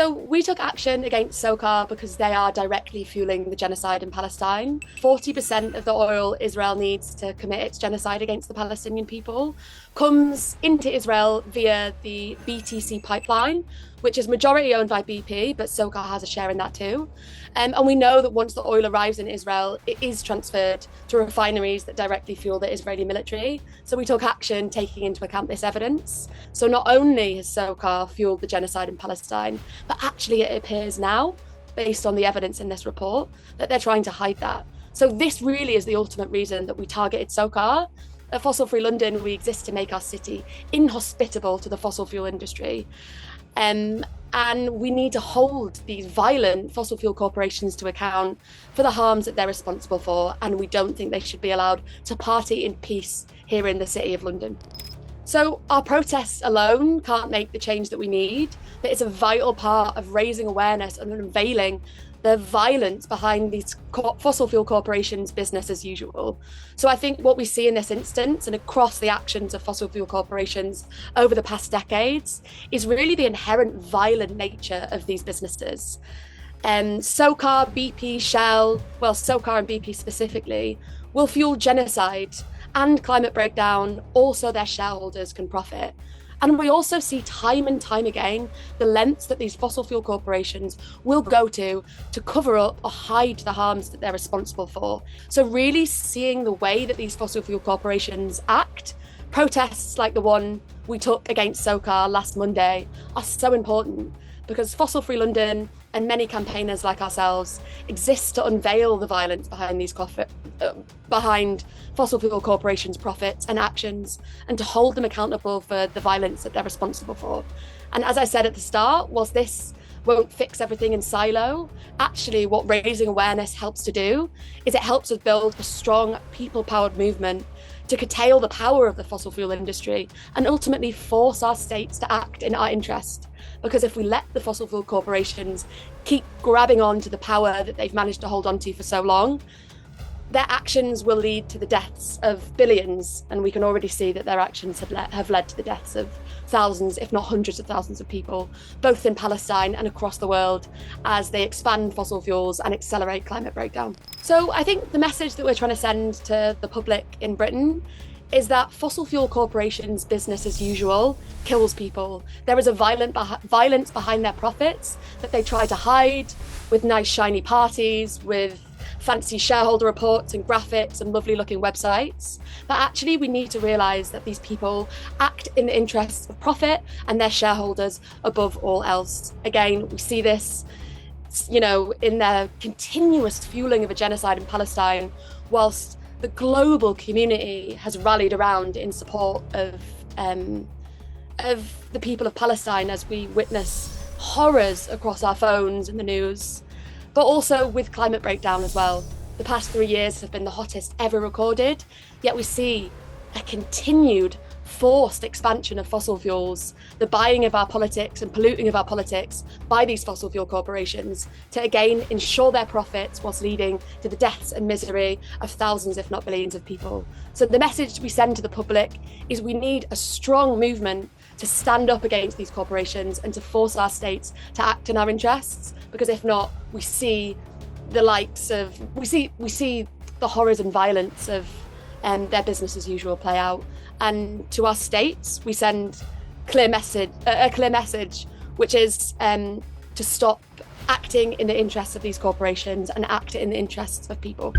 So we took action against Sokar because they are directly fueling the genocide in Palestine. 40% of the oil Israel needs to commit its genocide against the Palestinian people comes into Israel via the BTC pipeline, which is majority owned by BP, but Sokar has a share in that too. And we know that once the oil arrives in Israel, it is transferred to refineries that directly fuel the Israeli military. So we took action taking into account this evidence. So not only has Sokar fueled the genocide in Palestine, but actually it appears now, based on the evidence in this report, that they're trying to hide that. So this really is the ultimate reason that we targeted Sokar. At Fossil Free London, we exist to make our city inhospitable to the fossil fuel industry. And we need to hold these violent fossil fuel corporations to account for the harms that they're responsible for. And we don't think they should be allowed to party in peace here in the City of London. So our protests alone can't make the change that we need, but it's a vital part of raising awareness and unveiling the violence behind these fossil fuel corporations' business as usual. So I think what we see in this instance and across the actions of fossil fuel corporations over the past decades is really the inherent violent nature of these businesses. Sokar, BP, Shell, well, Sokar and BP specifically, will fuel genocide and climate breakdown, also their shareholders can profit. And we also see time and time again the lengths that these fossil fuel corporations will go to cover up or hide the harms that they're responsible for. So really seeing the way that these fossil fuel corporations act, protests like the one we took against Sokar last Monday are so important, because Fossil Free London and many campaigners like ourselves exist to unveil the violence behind behind fossil fuel corporations' profits and actions, and to hold them accountable for the violence that they're responsible for. And as I said at the start, whilst this won't fix everything in silo, actually what raising awareness helps to do is it helps us build a strong people-powered movement to curtail the power of the fossil fuel industry and ultimately force our states to act in our interest. Because if we let the fossil fuel corporations keep grabbing on to the power that they've managed to hold on to for so long, their actions will lead to the deaths of billions. And we can already see that their actions have led to the deaths of thousands, if not hundreds of thousands of people, both in Palestine and across the world, as they expand fossil fuels and accelerate climate breakdown. So I think the message that we're trying to send to the public in Britain is that fossil fuel corporations' business as usual kills people. There is a violence behind their profits that they try to hide with nice shiny parties, with fancy shareholder reports and graphics and lovely looking websites. But actually we need to realise that these people act in the interests of profit and their shareholders above all else. Again, we see this, in their continuous fueling of a genocide in Palestine, whilst the global community has rallied around in support of the people of Palestine as we witness horrors across our phones and the news, but also with climate breakdown as well. The past 3 years have been the hottest ever recorded, yet we see a continued forced expansion of fossil fuels, the buying of our politics and polluting of our politics by these fossil fuel corporations to again ensure their profits whilst leading to the deaths and misery of thousands, if not billions of people. So the message we send to the public is we need a strong movement to stand up against these corporations and to force our states to act in our interests, because if not, we see the horrors and violence of their business as usual play out. And to our states, we send a clear message, which is to stop acting in the interests of these corporations and act in the interests of people.